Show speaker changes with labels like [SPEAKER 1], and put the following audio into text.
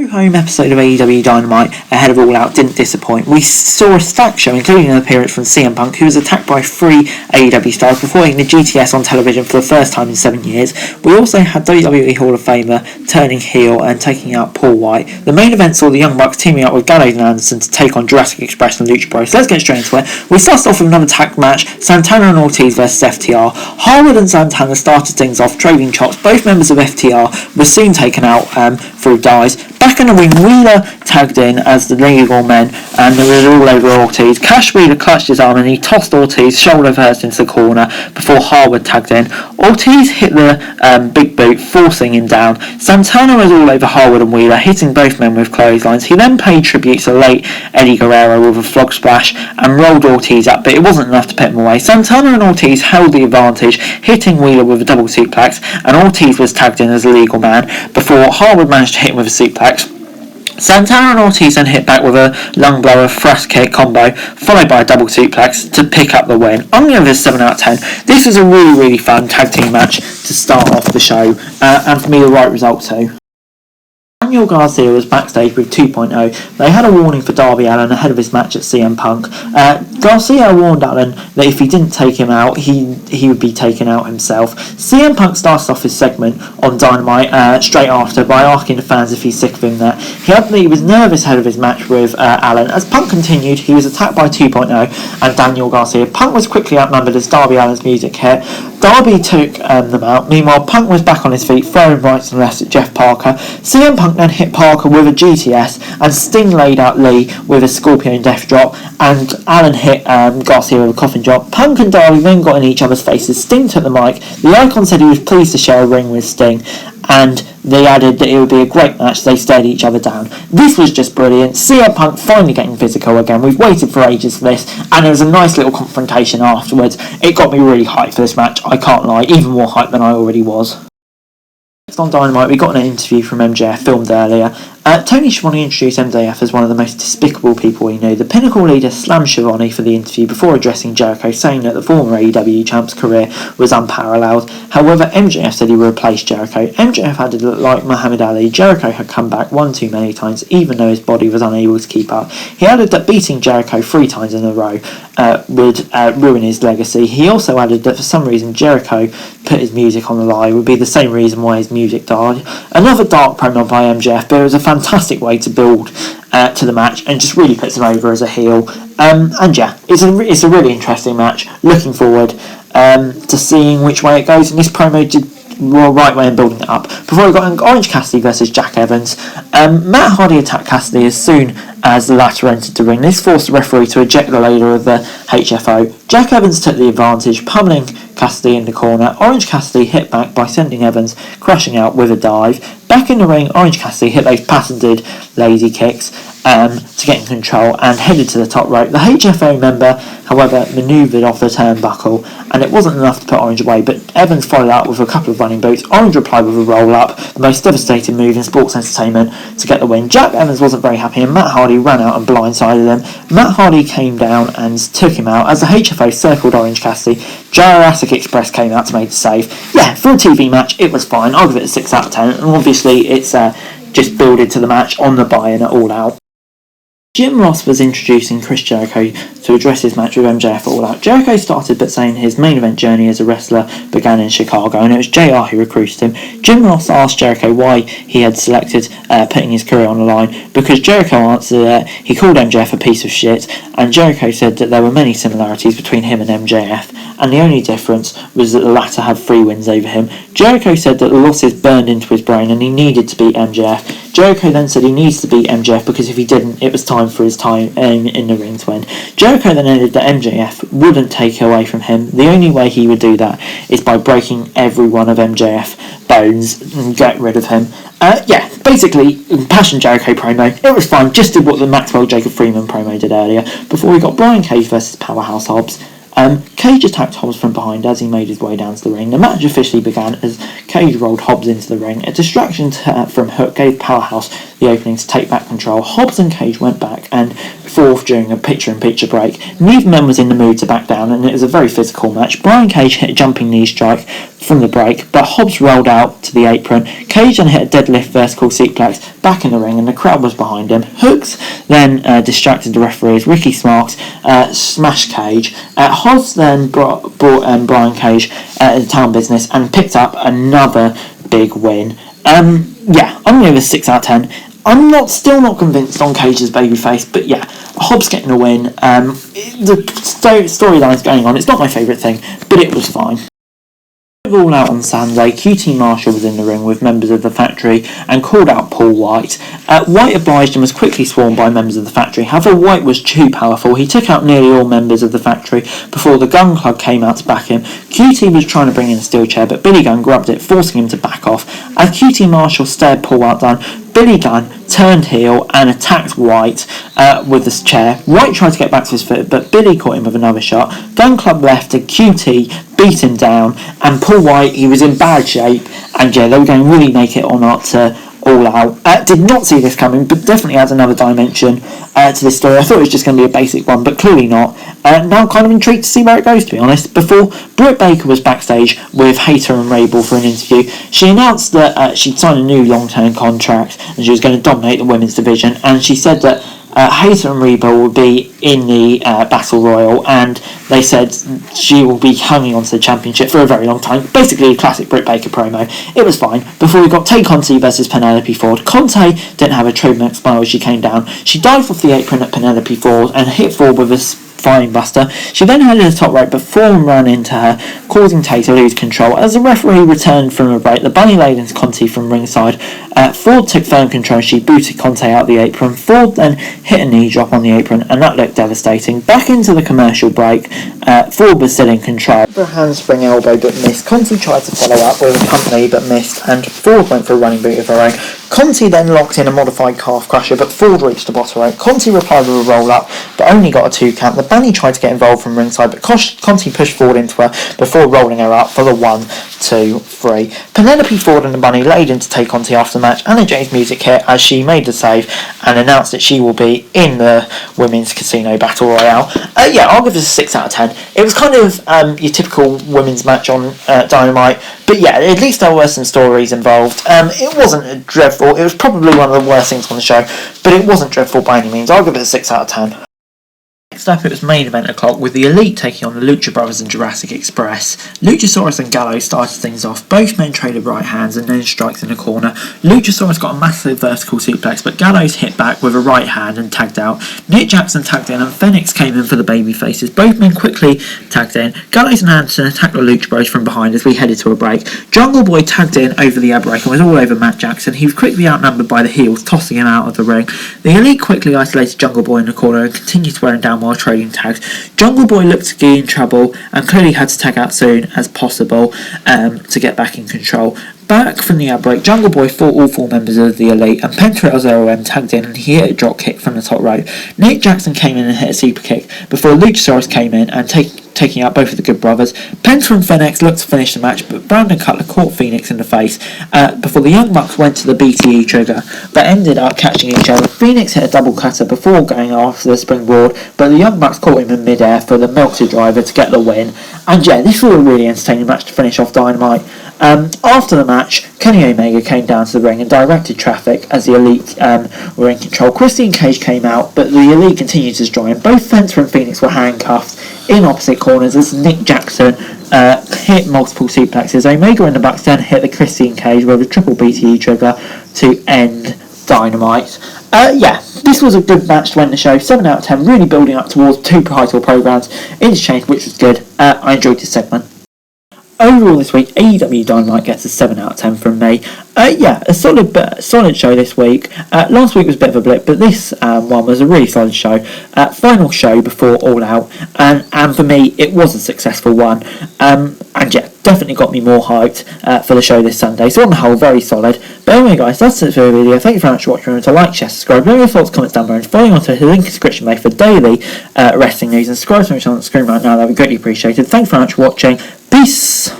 [SPEAKER 1] Home episode of AEW Dynamite ahead of All Out didn't disappoint. We saw a stacked show, including an appearance from CM Punk, who was attacked by 3 AEW stars before hitting the GTS on television for the first time in 7 years. We also had WWE Hall of Famer turning heel and taking out Paul White. The main event saw the Young Bucks teaming up with Gallows and Anderson to take on Jurassic Express and Lucha Bros. So let's get straight into it. We started off with another tag match, Santana and Ortiz versus FTR. Harwood and Santana started things off, trading chops. Both members of FTR were soon taken out through dives. Back in the ring, Wheeler tagged in as the legal men, and it was all over Ortiz. Cash Wheeler clutched his arm and he tossed Ortiz shoulder first into the corner before Harwood tagged in. Ortiz hit the big boot, forcing him down. Santana was all over Harwood and Wheeler, hitting both men with clotheslines. He then paid tribute to late Eddie Guerrero with a frog splash and rolled Ortiz up, but it wasn't enough to put him away. Santana and Ortiz held the advantage, hitting Wheeler with a double suplex, and Ortiz was tagged in as a legal man before Harwood managed to hit him with a suplex. Santana and Ortiz then hit back with a lung blower thrust kick combo, followed by a double suplex to pick up the win. I'm going to give this 7 out of 10. This was a really fun tag team match to start off the show, and for me the right result too. Daniel Garcia was backstage with 2.0. They had a warning for Darby Allin ahead of his match at CM Punk. Garcia warned Allin that if he didn't take him out, he would be taken out himself. CM Punk starts off his segment on Dynamite straight after by asking the fans if he's sick of him there. He added that he was nervous ahead of his match with Allin. As Punk continued, he was attacked by 2.0 and Daniel Garcia. Punk was quickly outnumbered as Darby Allin's music hit. Darby took them out. Meanwhile, Punk was back on his feet, throwing rights and lefts at Jeff Parker. CM Punk then hit Parker with a GTS, and Sting laid out Lee with a Scorpion Death Drop, and Allin hit Garcia with a Coffin Drop. Punk and Darby then got in each other's faces. Sting took the mic. The Icon said he was pleased to share a ring with Sting, and they added that it would be a great match. They stared each other down. This was just brilliant. CM Punk finally getting physical again. We've waited for ages for this, and there was a nice little confrontation afterwards. It got me really hyped for this match, I can't lie, even more hyped than I already was. Next on Dynamite, we got an interview from MJF filmed earlier. Tony Schiavone introduced MJF as one of the most despicable people he knew. The Pinnacle leader slammed Schiavone for the interview before addressing Jericho, saying that the former AEW champ's career was unparalleled. However, MJF said he would replace Jericho. MJF added that, like Muhammad Ali, Jericho had come back one too many times, even though his body was unable to keep up. He added that beating Jericho 3 times in a row would ruin his legacy. He also added that for some reason Jericho put his music on the line would be the same reason why his music died. Another dark promo by MJF, but it was a fantastic way to build to the match and just really puts him over as a heel. And yeah, it's a really interesting match. Looking forward to seeing which way it goes. And this promo did the right way in building it up. Before we got Orange Cassidy versus Jack Evans, Matt Hardy attacked Cassidy as soon as the latter entered the ring. This forced the referee to eject the leader of the HFO. Jack Evans took the advantage, pummeling Cassidy in the corner. Orange Cassidy hit back by sending Evans crashing out with a dive. Back in the ring, Orange Cassidy hit those patented lazy kicks to get in control and headed to the top rope. The HFO member, however, manoeuvred off the turnbuckle, and it wasn't enough to put Orange away, but Evans followed up with a couple of running boots. Orange replied with a roll-up, the most devastating move in sports entertainment, to get the win. Jack Evans wasn't very happy, and Matt Hardy ran out and blindsided him. Matt Hardy came down and took him out. As the HFO circled Orange Cassidy, Jurassic Express came out to make the save. Yeah, for a TV match, it was fine. I'll give it a 6 out of 10, and obviously it's just builded to the match on the buy-in at All Out. Jim Ross was introducing Chris Jericho to address his match with MJF at All Out. Jericho started by saying his main event journey as a wrestler began in Chicago, and it was JR who recruited him. Jim Ross asked Jericho why he had selected putting his career on the line, because Jericho answered that he called MJF a piece of shit, and Jericho said that there were many similarities between him and MJF, and the only difference was that the latter had 3 wins over him. Jericho said that the losses burned into his brain and he needed to beat MJF. Jericho then said he needs to beat MJF because if he didn't, it was time for his time in the ring to end. Jericho then added that MJF wouldn't take away from him. The only way he would do that is by breaking every one of MJF's bones and get rid of him. Yeah, basically, Passion Jericho promo. It was fun, just did what the Maxwell Jacob Freeman promo did earlier. Before we got Brian Cage versus Powerhouse Hobbs. Cage attacked Hobbs from behind as he made his way down to the ring. The match officially began as Cage rolled Hobbs into the ring. A distraction from Hook gave Powerhouse the opening to take back control. Hobbs and Cage went back and forth during a picture-in-picture break. Neither man was in the mood to back down, and it was a very physical match. Brian Cage hit a jumping knee strike from the break, but Hobbs rolled out to the apron. Cage then hit a deadlift vertical suplex back in the ring, and the crowd was behind him. Hooks then distracted the referees. Ricky Smarks smashed Cage. Hobbs then brought Brian Cage into town business and picked up another big win. I'm going to give it a 6 out of 10. I'm still not convinced on Cage's babyface, but yeah, Hobbs getting a win. The storyline's going on. It's not my favourite thing, but it was fine. All Out on Sunday, QT Marshall was in the ring with members of the Factory and called out Paul White. White obliged and was quickly swarmed by members of the Factory. However, White was too powerful. He took out nearly all members of the Factory before the Gun Club came out to back him. QT was trying to bring in a steel chair, but Billy Gunn grabbed it, forcing him to back off. As QT Marshall stared Paul White down, Billy Gunn turned heel and attacked White with the chair. White tried to get back to his foot, but Billy caught him with another shot. Gun Club left and QT beat him down, and Paul White, he was in bad shape, and yeah, they were going to really make it or not to All Out. Did not see this coming, but definitely adds another dimension to this story. I thought it was just going to be a basic one, but clearly not. Now kind of intrigued to see where it goes, to be honest. Before, Britt Baker was backstage with Hayter and Rabel for an interview. She announced that she'd signed a new long-term contract and she was going to dominate the women's division, and she said that Hayter and Rebel will be in the Battle Royal, and they said she will be hanging on to the championship for a very long time. Basically a classic Britt Baker promo. It was fine. Before we got Tay Conti versus Penelope Ford. Conte didn't have a trademark smile as she came down. She dived off the apron at Penelope Ford and hit Ford with a Flying Buster. She then headed to the top rope, but Ford ran into her, causing Tay to lose control. As the referee returned from a break, the bunny laid into Conti from ringside. Ford took firm control. She booted Conte out the apron. Ford then hit a knee drop on the apron, and that looked devastating. Back into the commercial break, Ford was still in control. A handspring elbow but missed. Conti tried to follow up with a pump knee but missed, and Ford went for a running boot of her own. Conti then locked in a modified calf crusher, but Ford reached the bottom rope. Conti replied with a roll up, but only got a 2 count. The bunny tried to get involved from ringside, but Conti pushed Ford into her before rolling her up for the 1, 2, 3. Penelope Ford and the bunny laid in to take Conti after the match. Anna Jay's music hit as she made the save and announced that she will be in the Women's Casino Battle Royale. I'll give this a 6 out of 10. It was kind of your typical women's match on Dynamite, but yeah, at least there were some stories involved. It wasn't dreadful. It was probably one of the worst things on the show, but it wasn't dreadful by any means. I'll give it a 6 out of 10. Next up, it was main event o'clock with the Elite taking on the Lucha Brothers and Jurassic Express. Luchasaurus and Gallows started things off. Both men traded right hands and then strikes in the corner. Luchasaurus got a massive vertical suplex, but Gallows hit back with a right hand and tagged out. Nick Jackson tagged in and Phoenix came in for the baby faces. Both men quickly tagged in. Gallows and Anderson attacked the Lucha Bros from behind as we headed to a break. Jungle Boy tagged in over the air break and was all over Matt Jackson. He was quickly outnumbered by the heels, tossing him out of the ring. The Elite quickly isolated Jungle Boy in the corner and continued to wear him down while trading tags. Jungle Boy looked to be in trouble and clearly had to tag out soon as possible to get back in control. Back from the outbreak, Jungle Boy fought all 4 members of the Elite, and Pentatrail's ROM tagged in and he hit a drop kick from the top rope. Nick Jackson came in and hit a super kick before Luchasaurus came in and taking out both of the Good Brothers. Penta and Phoenix looked to finish the match, but Brandon Cutler caught Phoenix in the face before the Young Bucks went to the BTE trigger, but ended up catching each other. Phoenix hit a double cutter before going after the springboard, but the Young Bucks caught him in midair for the Meltzer driver to get the win. And yeah, this was a really entertaining match to finish off Dynamite. After the match, Kenny Omega came down to the ring and directed traffic as the Elite were in control. Christian Cage came out, but the Elite continued to destroy him. Both Fencer and Phoenix were handcuffed in opposite corners as Nick Jackson hit multiple suplexes. Omega and the Bucks then hit the Christian Cage with a triple BTE trigger to end Dynamite. This was a good match to end the show. 7 out of 10, really building up towards 2 title programs interchange, which was good. I enjoyed this segment. Overall this week, AEW Dynamite gets a 7 out of 10 from me. A solid show this week. Last week was a bit of a blip, but this one was a really solid show. Final show before All Out, and for me, it was a successful one. and yeah, definitely got me more hyped for the show this Sunday. So on the whole, very solid. But anyway guys, that's it for the video. Thank you very much for watching. Remember to like, share, subscribe, leave your thoughts, comments down below, and follow on to the link in the description below for daily wrestling news, and subscribe to my channel on the screen right now. That would be greatly appreciated. Thank you very much for watching. Peace!